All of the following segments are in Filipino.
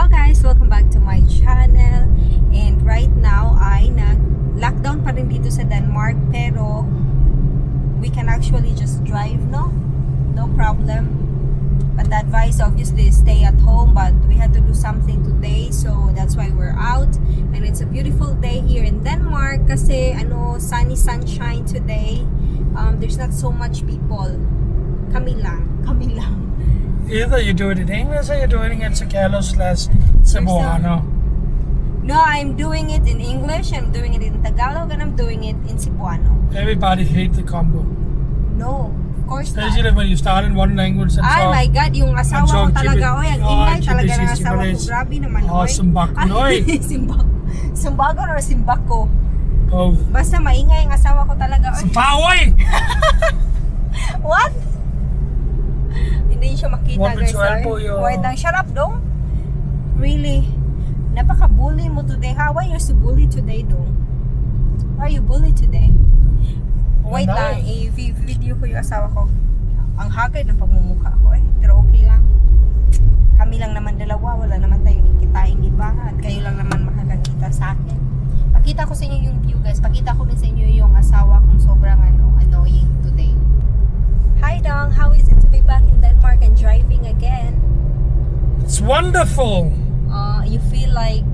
Hello guys! Welcome back to my channel. And right now ay nag-lockdown pa rin dito sa Denmark, pero we can actually just drive, no problem. But the advice obviously is stay at home, but we had to do something today, so that's why we're out. And it's a beautiful day here in Denmark kasi sunny sunshine today. There's not so much people. Kami lang. Either you do it in English or you're doing it Tagalog/Cebuano. No, I'm doing it in English, I'm doing it in Tagalog, and I'm doing it in Cebuano. Everybody hates the combo. No, of course not. Especially when you start in one language and talk. My God, yung asawa ko talaga, ang ingay talaga ng asawa ko. Grabe naman, Simbako, Simbago or Simbako? Oh. Basta maingay ang asawa ko talaga. Simpawoy! What? Hindi siya makita, guys. Wait lang, shut up, dong. Really? Napaka-bully mo today. How are you so bully today, dong? Why are you bully today? Wait lang, i-video ko yung asawa ko. Ang haggard ng pagmumukha ko pero okay lang. Kami lang naman dalawa, wala naman tayong kikitain iba, at kayo lang naman makakakita sa akin. Pakita ko sa inyo yung view, guys. Pakita ko din sa inyo yung asawa kong sobrang annoying today. Hi Dong, how is it to be back in Denmark and driving again? It's wonderful. You feel like...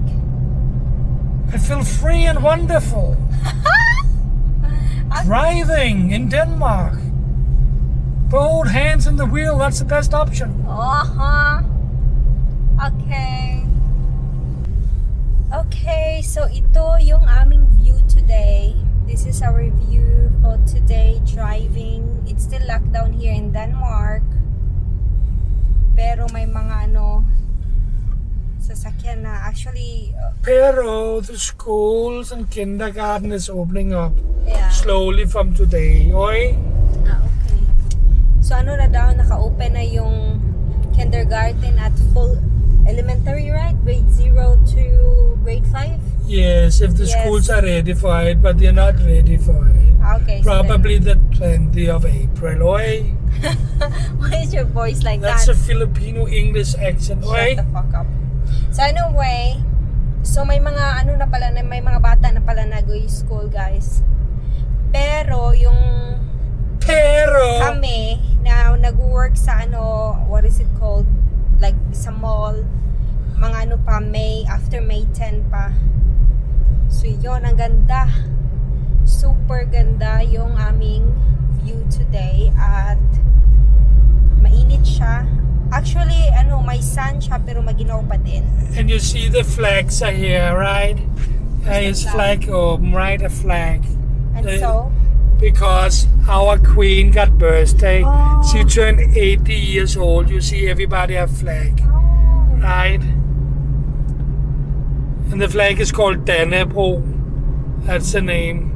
I feel free and wonderful. Driving in Denmark. Both hands in the wheel, that's the best option. Okay. Okay, so ito yung aming view today. This is our view for today driving. It's still lockdown here in Denmark. Pero may mga sasakyan na actually. Pero the schools and kindergarten is opening up slowly from today. Oi? Okay. So na daw, naka-open na yung kindergarten at full elementary, right? Grade 0 to grade 5? Yes, if the schools are ready for it, but they're not ready for it. Okay. Probably so the 20th of April. Oi? Why is your voice like That's a Filipino English accent. Oi? Shut the fuck up. So anyway, so may mga may mga bata na pala nag-school, guys. Pero kami na nag-work sa what is it called? Like sa mall, mga pa after May 10 pa. So yun, ang ganda. Super ganda yung aming view today at mainit siya. Actually, may sun siya pero maginaw pa din. And you see the flags are here, right? It's flag open, right? A flag. And so? Because our queen got birthday. She turned 80 years old. You see everybody have flag. Right? And the flag is called Dannebro. That's the name.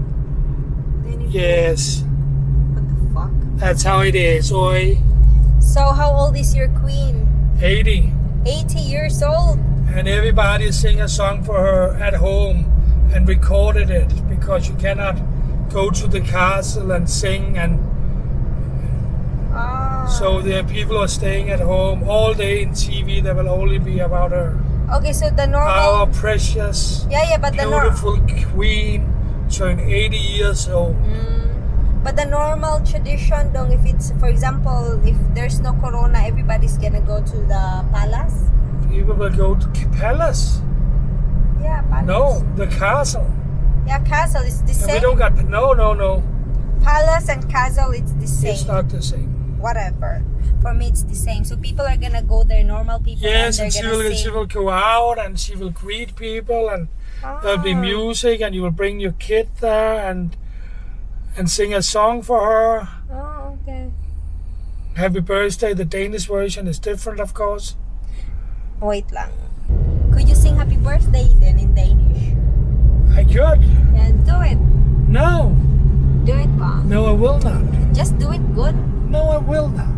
Dannebro. Yes. What the fuck? That's how it is, oi. So how old is your queen? 80. 80 years old. And everybody sing a song for her at home and recorded it because you cannot go to the castle and sing, and so there are people who are staying at home all day in TV. There will only be about her. Okay, so the normal... Our precious, but beautiful queen turned 80 years old. But the normal tradition, dong, if it's, for example, if there's no corona, everybody's gonna go to the palace? People will go to palace. Yeah, palace. No, the castle. Yeah, castle is the same. We don't got no. Palace and castle, it's the same. It's not the same. Whatever. For me, it's the same. So people are gonna go there, normal people. Yes, and she will go out and she will greet people, and there'll be music, and you will bring your kid there and sing a song for her. Oh, okay. Happy birthday. The Danish version is different, of course. Wait lang. Could you sing happy birthday then in Danish? I could. And do it. No. Do it, pa. No, I will not. Just do it good. No, I will not.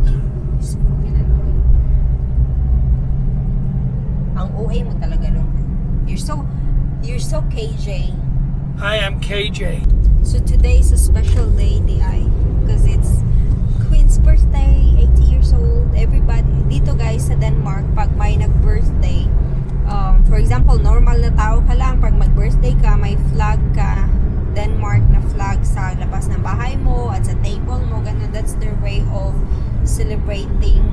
So fucking annoying. Ang OA mo talaga, no? You're so KJ. I am KJ. So today is a special day, because it's Queen's birthday, 80 years old. Everybody dito, guys, sa Denmark, pag may nag-birthday, celebrating.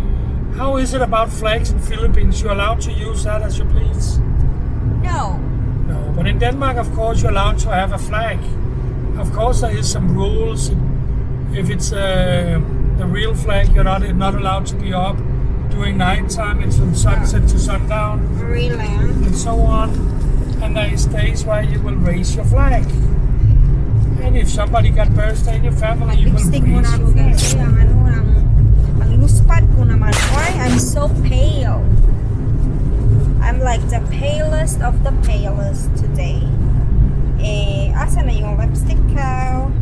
How is it about flags in Philippines? You're allowed to use that as you please? No. No, but in Denmark, of course, you're allowed to have a flag. Of course, there is some rules. If it's the real flag, you're not allowed to be up during night time. It's from sunset to sundown. Really? And so on. And there is days where you will raise your flag. And if somebody got birthday in your family, you will raise your flag. Ang luspad ko naman. Why? I'm so pale. I'm like the palest of the palest today. Asa na yung lipstick ko?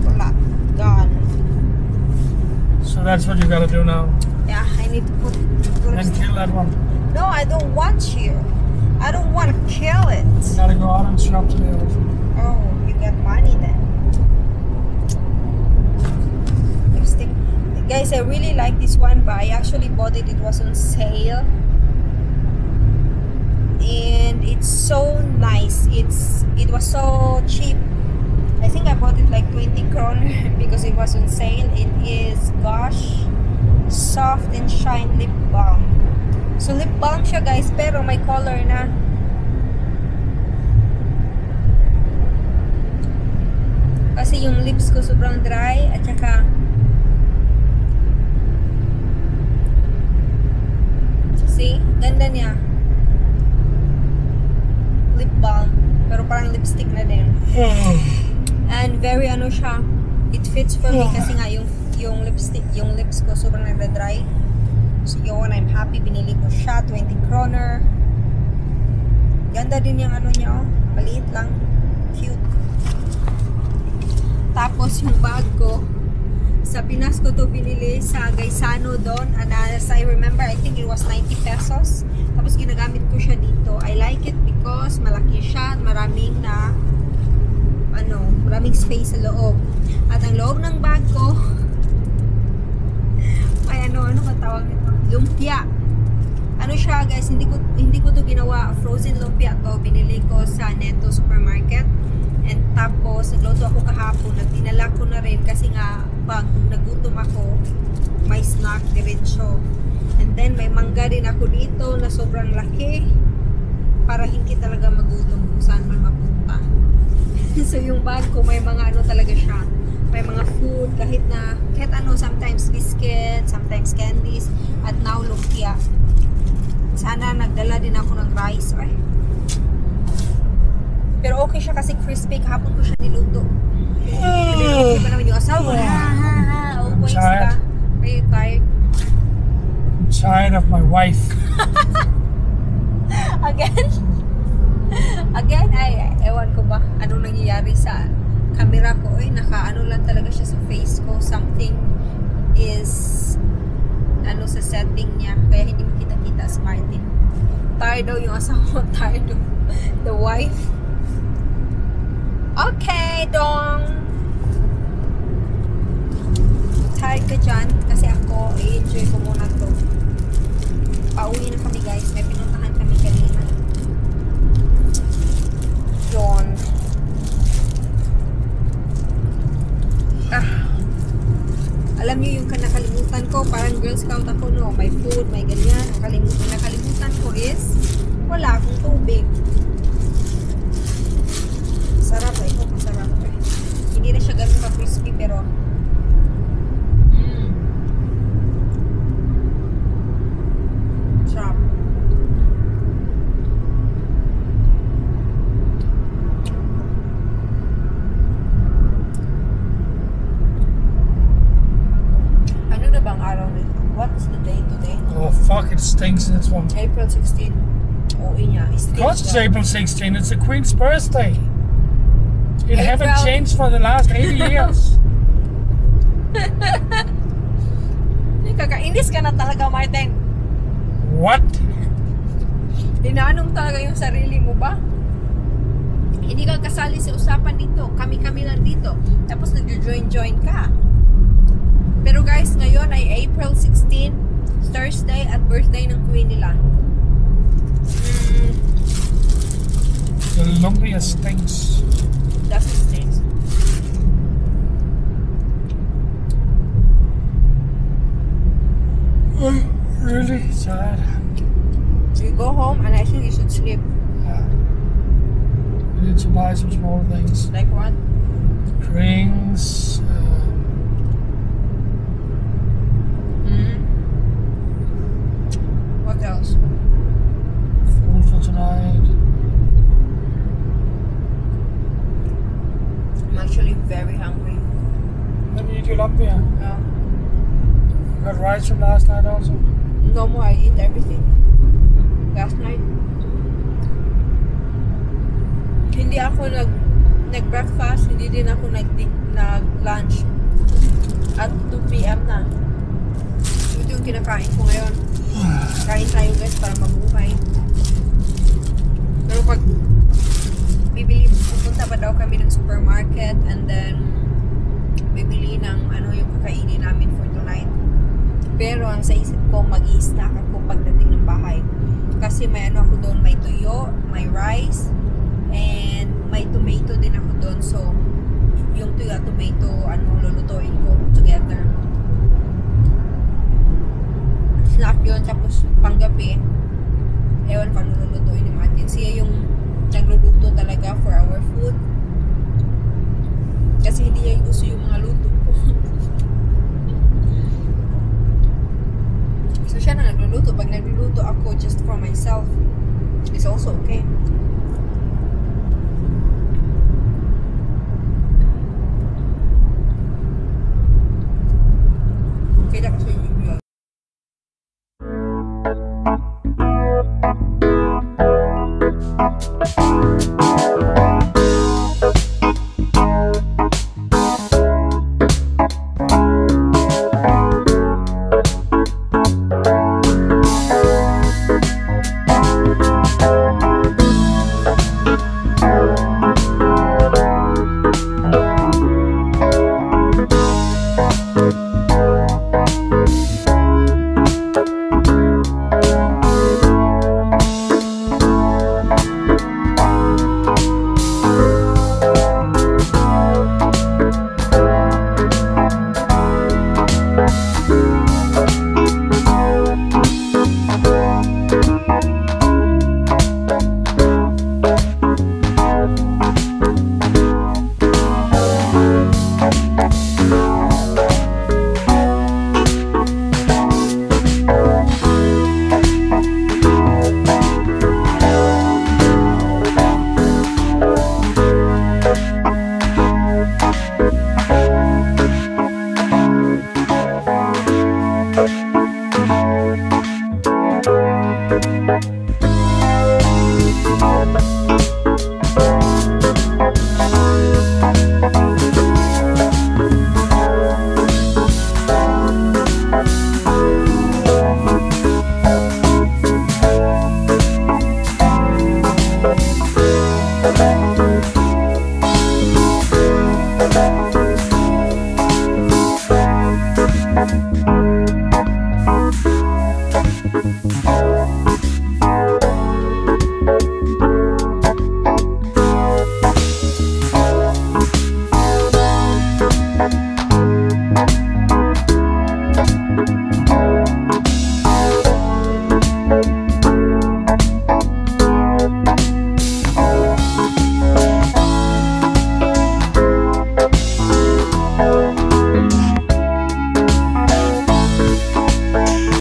Wala. Gone. So that's what you gotta do now. Yeah, I need to put And kill that one. No, I don't want you. I don't want to kill it. You gotta go out and shop today also. Oh, you got money then. Lipstick. Guys, I really like this one, but I actually bought it. It was on sale. And it's so nice. It was so cheap. I think I bought it like 20 kroner because it was on sale. It is Gosh Soft and Shine Lip Balm. So lip balm siya guys, pero may color na. Kasi yung lips ko sobrang dry at saka see, ganda niya. Lip balm, pero parang lipstick na din. And very ano siya, it fits for me kasi nga yung lipstick, yung lips ko sobrang nagda-dry. So yun, I'm happy, binili ko siya, 20 kroner. Ganda din yung ano niya, oh. Maliit lang, cute. Tapos yung bag ko, sa Pinas ko to binili sa Gaisano doon, and as I remember, I think it was 90 pesos. Tapos ginagamit ko siya dito. I like it because malaki siya at maraming space sa loob. At ang loob ng bag ko ay ano ba tawag nito? Lumpia. Ano siya guys, hindi ko to ginawa frozen lumpia to. Binili ko sa Neto Supermarket. And tapos nagluto ako kahapon at dinala ko na rin kasi nga pag nagutom ako, may snack diretso. And then may mangga din ako dito na sobrang laki para hindi talaga magutom kung saan man mapunta. So yung bag ko may mga ano talaga siya. May mga food kahit ano, sometimes biscuit, sometimes candies, at now lumpia. Sana nagdala din ako ng rice. Ay. Pero okay siya kasi crispy. Kahapon ko siya niluto. Okay pa naman yung asawa. Always ka. Are you tired? I'm tired of my wife. Again, ewan ko ba anong nangyayari sa camera ko. Naka-ano lang talaga siya sa face ko. Something is sa setting niya. Kaya hindi makita-kita si Martin. Tired daw yung asawa. Tired daw. The wife. Okay, dong. Tired ka dyan kasi ako, i-enjoy ko muna to. Pauwi na kami guys. May pinuntahan kami kanina. Yun. Alam niyo yung nakalimutan ko, parang Girl Scout ako, no? May food, may ganyan. Ang nakalimutan ko is wala akong tubig. Sarap ito, masarap eh. Hindi na siya ganun ka-crispy pero sarap. Ano na bang araw nito? What's the day today? Oh fuck, it stinks this one. April 16. Oo niya. Of course it's April 16, it's the Queen's birthday. It haven't changed for the last 80 years. Kakainis ka na talaga, Martin. What? Inaanong talaga yung sarili mo ba? Hindi ka kasali sa usapan dito. Kami-kami lang dito. Tapos nag-join ka. Pero guys, ngayon ay April 16, Thursday at birthday ng Queen nila. The lumpia stinks. Doesn't stink. really tired. You go home and I think you should sleep. Yeah. We need to buy some small things. Like what? Drinks. What else? Food for tonight. I'm actually very hungry. Then you eat your lumpia. Yeah. You got rice from last night also? No more, I eat everything. Last night. Hindi ako nag-breakfast, hindi din ako nag-lunch. At 2 p.m. na. Ito yung kinakain ko ngayon. Kain tayo guys para mabuhay. Pero pag pupunta pa daw kami ng supermarket and then bibili ng ano yung kakainin namin for tonight. Pero ang sa isip ko, mag-i-snack ako pagdating ng bahay. Kasi may ano ako doon, may tuyo, may rice, and may tomato din ako doon. So, yung tuyo at tomato, lulutuin ko together. Snack yun, tapos panggabi, ewan ko lulutuin ni Martin. Siya yung nagluluto talaga for our food. Kasi hindi niya gusto yung mga luto ko. So siya na nagluluto. Pag nagluluto ako just for myself, it's also okay. Kita kasi yung video.